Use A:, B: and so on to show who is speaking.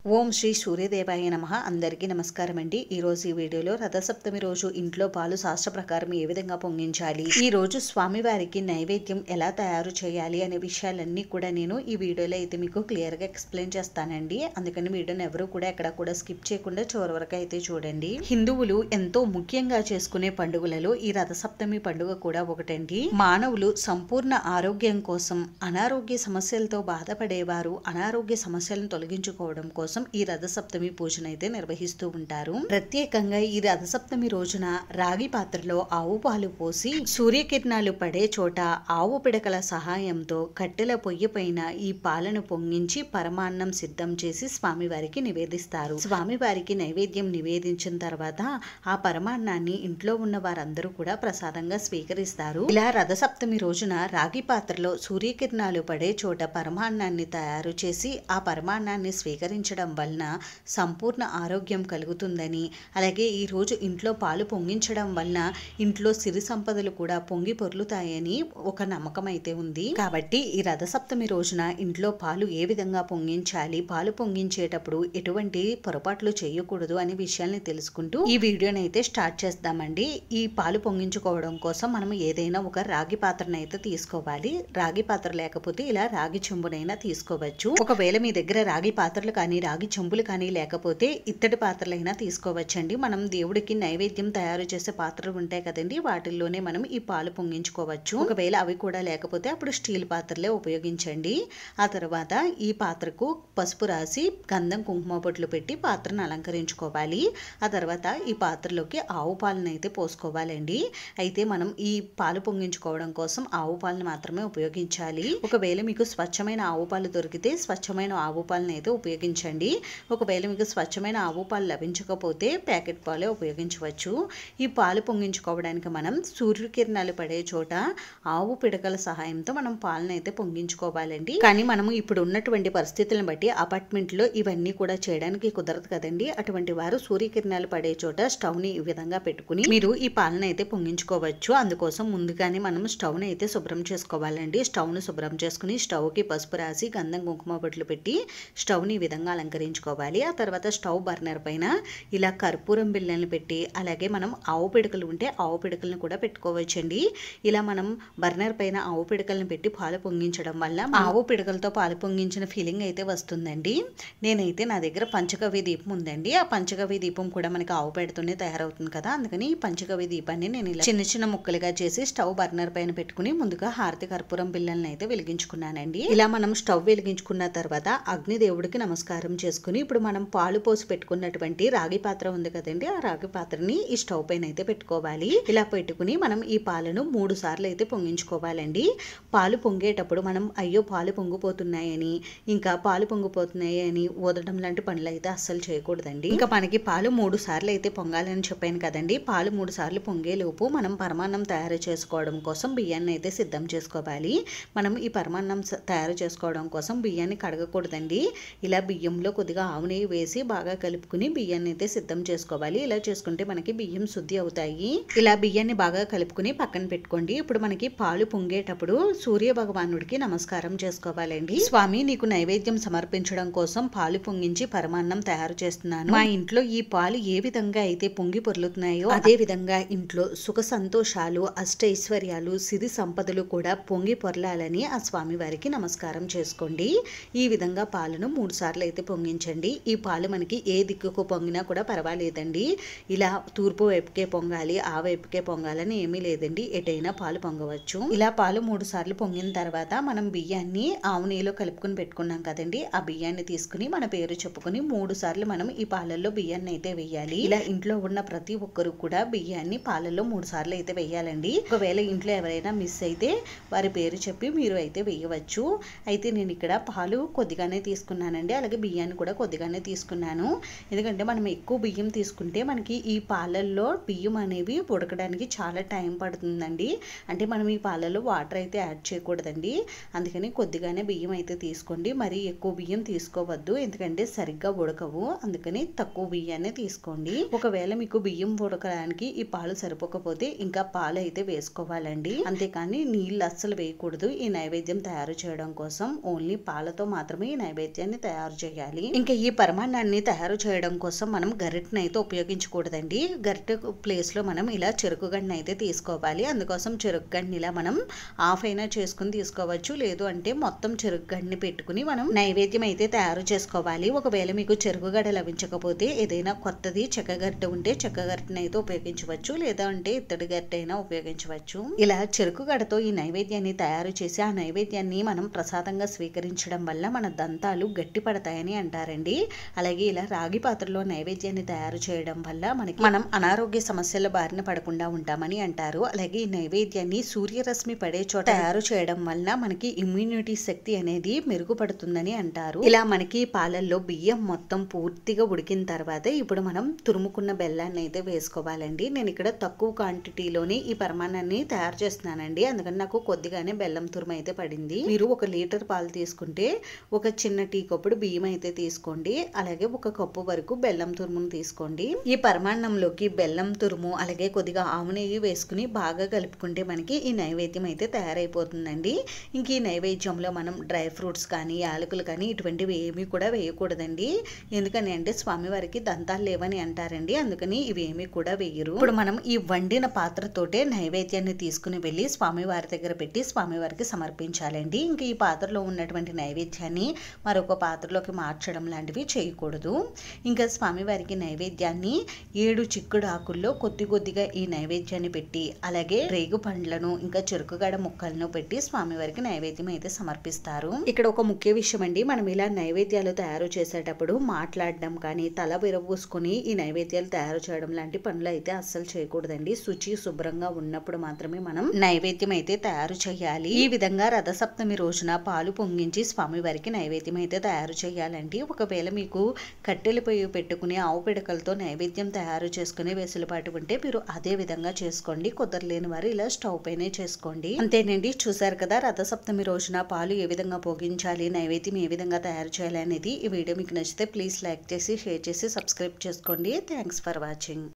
A: ఓం శ్రీ సూర్యదేవాయ నమః. అందరికీ నమస్కారం అండి. ఈ రోజు ఈ వీడియోలో రథసప్తమి రోజు ఇంట్లో పాలు శాస్త్ర ప్రకారం ఏ విధంగా పొంగించాలి, ఈ రోజు స్వామివారికి నైవేద్యం ఎలా తయారు చేయాలి అనే విషయాలన్నీ కూడా నేను ఈ వీడియోలో అయితే మీకు క్లియర్ గా ఎక్స్ప్లెయిన్ చేస్తానండి. అందుకని వీడియోని ఎవరు కూడా ఎక్కడ కూడా స్కిప్ చేయకుండా చివరి వరకు అయితే చూడండి. హిందువులు ఎంతో ముఖ్యంగా చేసుకునే పండుగలలో ఈ రథసప్తమి పండుగ కూడా ఒకటండి. మానవులు సంపూర్ణ ఆరోగ్యం కోసం, అనారోగ్య సమస్యలతో బాధపడేవారు అనారోగ్య సమస్యలను తొలగించుకోవడం కోసం ఈ రథసప్తమి పూజను అయితే నిర్వహిస్తూ ఉంటారు. ప్రత్యేకంగా ఈ రథసప్తమి రోజున రాగి పాత్రలో ఆవు పాలు పోసి సూర్యకిరణాలు పడే చోట ఆవు పిడకల సహాయంతో కట్టెల పొయ్యి పైన ఈ పాలను పొంగించి పరమాన్నం సిద్ధం చేసి స్వామివారికి నివేదిస్తారు. స్వామివారికి నైవేద్యం నివేదించిన తర్వాత ఆ పరమాన్నాన్ని ఇంట్లో ఉన్న వారందరూ కూడా ప్రసాదంగా స్వీకరిస్తారు. ఇలా రథసప్తమి రోజున రాగి పాత్రలో సూర్యకిరణాలు పడే చోట పరమాన్నాన్ని తయారు చేసి ఆ పరమాన్నాన్ని స్వీకరించడం వలన సంపూర్ణ ఆరోగ్యం కలుగుతుందని, అలాగే ఈ రోజు ఇంట్లో పాలు పొంగించడం వలన ఇంట్లో సిరి సంపదలు కూడా పొంగి పొర్లుతాయని ఒక నమ్మకం అయితే ఉంది. కాబట్టి ఈ రథసప్తమి రోజున ఇంట్లో పాలు ఏ విధంగా పొంగించాలి, పాలు పొంగించేటప్పుడు ఎటువంటి పొరపాట్లు చేయకూడదు అనే విషయాల్ని తెలుసుకుంటూ ఈ వీడియోని అయితే స్టార్ట్ చేద్దామండి. ఈ పాలు పొంగించుకోవడం కోసం మనం ఏదైనా ఒక రాగి పాత్రను అయితే తీసుకోవాలి. రాగి పాత్ర లేకపోతే ఇలా రాగి చెంబునైనా తీసుకోవచ్చు. ఒకవేళ మీ దగ్గర రాగి పాత్రలు కానీ రాగి చెంబులు కానీ లేకపోతే ఇత్తడి పాత్రలైనా తీసుకోవచ్చండి. మనం దేవుడికి నైవేద్యం తయారు చేసే పాత్రలు ఉంటాయి కదండి, వాటిల్లోనే మనం ఈ పాలు పొంగించుకోవచ్చు. ఒకవేళ అవి కూడా లేకపోతే అప్పుడు స్టీల్ పాత్రలే ఉపయోగించండి. ఆ తర్వాత ఈ పాత్రకు పసుపు రాసి గంధం కుంకుమ బొట్లు పెట్టి పాత్రను అలంకరించుకోవాలి. ఆ తర్వాత ఈ పాత్రలోకి ఆవు పాలను అయితే పోసుకోవాలండి. అయితే మనం ఈ పాలు పొంగించుకోవడం కోసం ఆవు పాలను మాత్రమే ఉపయోగించాలి. ఒకవేళ మీకు స్వచ్ఛమైన ఆవు పాలు దొరికితే స్వచ్ఛమైన ఆవు పాలను అయితే ఉపయోగించండి. ఒకవేళ మీకు స్వచ్ఛమైన ఆవు పాలు లభించకపోతే ప్యాకెట్ పాలే ఉపయోగించవచ్చు. ఈ పాలు పొంగించుకోవడానికి మనం సూర్యకిరణాలు పడే చోట ఆవు పిడకల సహాయంతో మనం పాలను అయితే పొంగించుకోవాలండి. కానీ మనము ఇప్పుడు ఉన్నటువంటి పరిస్థితులను బట్టి అపార్ట్మెంట్ లో ఇవన్నీ కూడా చేయడానికి కుదరదు కదండి. అటువంటి వారు సూర్యకిరణాలు పడే చోట స్టవ్ ని ఈ విధంగా పెట్టుకుని మీరు ఈ పాలను అయితే పొంగించుకోవచ్చు. అందుకోసం ముందుగానే మనం స్టవ్ ని అయితే శుభ్రం చేసుకోవాలండి. స్టవ్ ను శుభ్రం చేసుకుని స్టవ్ కి పసుపు రాసి గంధం కుంకుమ బొట్లు పెట్టి స్టవ్ ని ఈ విధంగా అలంకరించుకోవాలి. ఆ తర్వాత స్టవ్ బర్నర్ పైన ఇలా కర్పూరం బిళ్ళలను పెట్టి, అలాగే మనం ఆవు పిడకలు ఉంటే ఆవు పిడకలను కూడా పెట్టుకోవచ్చండి. ఇలా మనం బర్నర్ పైన ఆవు పిడకలను పెట్టి పాలు పొంగించడం వల్ల ఆవు పిడకలతో పాలు పొంగించిన ఫీలింగ్ అయితే వస్తుందండి. నేనైతే నా దగ్గర పంచగవ్య దీపం ఉందండి. ఆ పంచగవ్య దీపం కూడా మనకి ఆవు పేడతోనే తయారవుతుంది కదా, అందుకని ఈ పంచగవ్య దీపాన్ని నేను ఇలా చిన్న చిన్న ముక్కలుగా చేసి స్టవ్ బర్నర్ పైన పెట్టుకుని ముందుగా హారతి కర్పూరం బిళ్ళలను అయితే వెలిగించుకున్నానండి. ఇలా మనం స్టవ్ వెలిగించుకున్న తర్వాత అగ్నిదేవుడికి నమస్కారం చేసుకుని ఇప్పుడు మనం పాలు పోసి పెట్టుకున్నటువంటి రాగి పాత్ర ఉంది కదండి, ఆ రాగి పాత్రని ఈ స్టవ్ పైన అయితే పెట్టుకోవాలి. ఇలా పెట్టుకుని మనం ఈ పాలను 3 సార్లు అయితే పొంగించుకోవాలండి. పాలు పొంగేటప్పుడు మనం అయ్యో పాలు పొంగిపోతున్నాయని, ఇంకా పాలు పొంగిపోతున్నాయి అని ఊదడం లాంటి పనులు అయితే అస్సలు చేయకూడదండి. ఇంకా మనకి పాలు 3 సార్లు అయితే పొంగాలని చెప్పాను కదండి. పాలు 3 సార్లు పొంగే లోపు మనం పరమాన్నం తయారు చేసుకోవడం కోసం బియ్యాన్ని అయితే సిద్ధం చేసుకోవాలి. మనం ఈ పరమాన్నం తయారు చేసుకోవడం కోసం బియ్యాన్ని కడగకూడదండి. ఇలా బియ్యంలో కొద్దిగా ఆవు నెయ్యి వేసి బాగా కలుపుకుని బియ్యాన్ని అయితే సిద్ధం చేసుకోవాలి. ఇలా చేసుకుంటే మనకి బియ్యం శుద్ధి అవుతాయి. ఇలా బియ్యాన్ని బాగా కలుపుకుని పక్కన పెట్టుకోండి. ఇప్పుడు మనకి పాలు పొంగేటప్పుడు సూర్య భగవానుడికి నమస్కారం చేసుకోవాలండి. స్వామి, నీకు నైవేద్యం సమర్పించడం కోసం పాలు పొంగించి పరమాన్నం తయారు చేస్తున్నాను. మా ఇంట్లో ఈ పాలు ఏ విధంగా అయితే పొంగి పొర్లుతున్నాయో అదే విధంగా ఇంట్లో సుఖ సంతోషాలు, అష్టైశ్వర్యాలు, సిరి సంపదలు కూడా పొంగి పొర్లాలని ఆ స్వామి వారికి నమస్కారం చేసుకోండి. ఈ విధంగా పాలను 3 సార్లు అయితే పొంగించండి. ఈ పాలు మనకి ఏ దిక్కుకు పొంగినా కూడా పర్వాలేదండి. ఇలా తూర్పు వైపుకే పొంగాలి, ఆ వైపుకే పొంగాలని ఏమీ లేదండి, ఎటైనా పాలు పొంగవచ్చు. ఇలా పాలు 3 సార్లు పొంగిన తర్వాత మనం బియ్యాన్ని ఆవు నెయ్యిలో కలుపుకుని పెట్టుకున్నాం కదండి, ఆ బియ్యాన్ని తీసుకుని మన పేరు చెప్పుకుని 3 సార్లు మనం ఈ పాలల్లో బియ్యాన్ని అయితే వేయాలి. ఇలా ఇంట్లో ఉన్న ప్రతి ఒక్కరు కూడా బియ్యాన్ని పాలల్లో 3 సార్లు అయితే వేయాలండి. ఒకవేళ ఇంట్లో ఎవరైనా మిస్ అయితే వారి పేరు చెప్పి మీరు అయితే వేయవచ్చు. అయితే నేను ఇక్కడ పాలు కొద్దిగానే తీసుకున్నానండి, అలాగే బియ్యాన్ని కూడా కొద్దిగానే తీసుకున్నాను. ఎందుకంటే మనం ఎక్కువ బియ్యం తీసుకుంటే మనకి ఈ పాలల్లో బియ్యం అనేవి ఉడకడానికి చాలా టైం పడుతుందండి. అంటే మనం ఈ పాలలో వాటర్ అయితే యాడ్ చేయకూడదండి. అందుకని కొద్దిగానే బియ్యం అయితే తీసుకోండి. మరి ఎక్కువ బియ్యం తీసుకోవద్దు, ఎందుకంటే సరిగ్గా ఉడకవు. అందుకని తక్కువ బియ్యాన్ని తీసుకోండి. ఒకవేళ మీకు బియ్యం ఉడకడానికి ఈ పాలు సరిపోకపోతే ఇంకా పాలు అయితే వేసుకోవాలండి. అంతేకాని నీళ్ళు అస్సలు వేయకూడదు. ఈ నైవేద్యం తయారు చేయడం కోసం ఓన్లీ పాలతో మాత్రమే ఈ నైవేద్యాన్ని తయారు చేయాలి. ఉండాలి. ఇంకా ఈ పరమాన్నాన్ని తయారు చేయడం కోసం మనం గరిటెని అయితే ఉపయోగించకూడదండి. గరిటె ప్లేస్ లో మనం ఇలా చెరుకు గడ్డని అయితే తీసుకోవాలి. అందుకోసం చెరుకు గడ్డని ఇలా మనం హాఫ్ అయినా చేసుకుని తీసుకోవచ్చు. లేదు అంటే మొత్తం చెరుకు గడ్డని పెట్టుకుని మనం నైవేద్యం అయితే తయారు చేసుకోవాలి. ఒకవేళ మీకు చెరుకు గడ్డ లభించకపోతే ఏదైనా కొత్తది చెక్క గరిటె ఉంటే చెక్క గరిటెని అయితే ఉపయోగించవచ్చు. లేదా అంటే ఇత్తడి గరిటె అయినా ఉపయోగించవచ్చు. ఇలా చెరుకు గడ్డతో ఈ నైవేద్యాన్ని తయారు చేసి ఆ నైవేద్యాన్ని మనం ప్రసాదంగా స్వీకరించడం వల్ల మన దంతాలు గట్టి పడతాయని అంటారండి. అలాగే ఇలా రాగి పాత్రలో నైవేద్యాన్ని తయారు చేయడం వల్ల మనం అనారోగ్య సమస్యల బారిన పడకుండా ఉంటామని అంటారు. అలాగే ఈ నైవేద్యాన్ని సూర్యరశ్మి పడే చోట తయారు చేయడం వల్ల మనకి ఇమ్యూనిటీ శక్తి అనేది మెరుగుపడుతుందని అంటారు. ఇలా మనకి పాలల్లో బియ్యం మొత్తం పూర్తిగా ఉడికిన తర్వాత ఇప్పుడు మనం తురుముకున్న బెల్లాన్ని అయితే వేసుకోవాలండి. నేను ఇక్కడ తక్కువ క్వాంటిటీలోని ఈ పరమాన్నాన్ని తయారు చేస్తున్నానండి. అందుకని నాకు కొద్దిగానే బెల్లం తురుము అయితే పడింది. మీరు 1 లీటర్ పాలు తీసుకుంటే ఒక చిన్న టీ కప్పుడు బియ్యం అయితే తీసుకోండి. అలాగే 1 కప్పు వరకు బెల్లం తురుమును తీసుకోండి. ఈ పరమాన్నంలోకి బెల్లం తురుము అలాగే కొద్దిగా ఆవు నెయ్యి వేసుకుని బాగా కలుపుకుంటే మనకి ఈ నైవేద్యం అయితే తయారైపోతుందండి. ఇంక ఈ నైవేద్యంలో మనం డ్రై ఫ్రూట్స్ కానీ యాలకులు కానీ ఇటువంటివి ఏమీ కూడా వేయకూడదండి. ఎందుకని అంటే స్వామివారికి దంతాలు లేవని అంటారండి. అందుకని ఇవి ఏమీ కూడా వేయరు. ఇప్పుడు మనం ఈ వండిన పాత్రతోటే నైవేద్యాన్ని తీసుకుని వెళ్ళి స్వామివారి దగ్గర పెట్టి స్వామివారికి సమర్పించాలండి. ఇంక ఈ పాత్రలో ఉన్నటువంటి నైవేద్యాన్ని మరొక పాత్రలోకి మార్చడం లాంటివి చేయకూడదు. ఇంకా స్వామివారికి నైవేద్యాన్ని 7 చిక్కుడు ఆకుల్లో కొద్దిగా ఈ నైవేద్యాన్ని పెట్టి అలాగే రేగు పండ్లను ఇంకా చెరుకుగడ ముక్కలను పెట్టి స్వామివారికి నైవేద్యం అయితే సమర్పిస్తారు. ఇక్కడ ఒక ముఖ్య విషయం అండి, మనం ఇలా నైవేద్యాలు తయారు చేసేటప్పుడు మాట్లాడడం కానీ తల విరబూసుకొని ఈ నైవేద్యాలు తయారు చేయడం లాంటి పనులు అయితే అస్సలు చేయకూడదండి. శుచి శుభ్రంగా ఉన్నప్పుడు మాత్రమే మనం నైవేద్యం అయితే తయారు చేయాలి. ఈ విధంగా రథసప్తమి రోజున పాలు పొంగించి స్వామివారికి నైవేద్యం అయితే తయారు చేయాలండి. ఒకవేళ మీకు కట్టెల పొయ్యి పెట్టుకుని ఆవు పిడకలతో నైవేద్యం తయారు చేసుకునే వెసులుబాటు ఉంటే మీరు అదే విధంగా చేసుకోండి. కుదరలేని వారు ఇలా స్టవ్ పైనే చేసుకోండి. అంతేనండి, చూసారు కదా రథసప్తమి రోజున పాలు ఏ విధంగా పోగించాలి, నైవేద్యం ఏ విధంగా తయారు చేయాలి అనేది. ఈ వీడియో మీకు నచ్చితే ప్లీజ్ లైక్ చేసి షేర్ చేసి సబ్స్క్రైబ్ చేసుకోండి. Thanks for watching.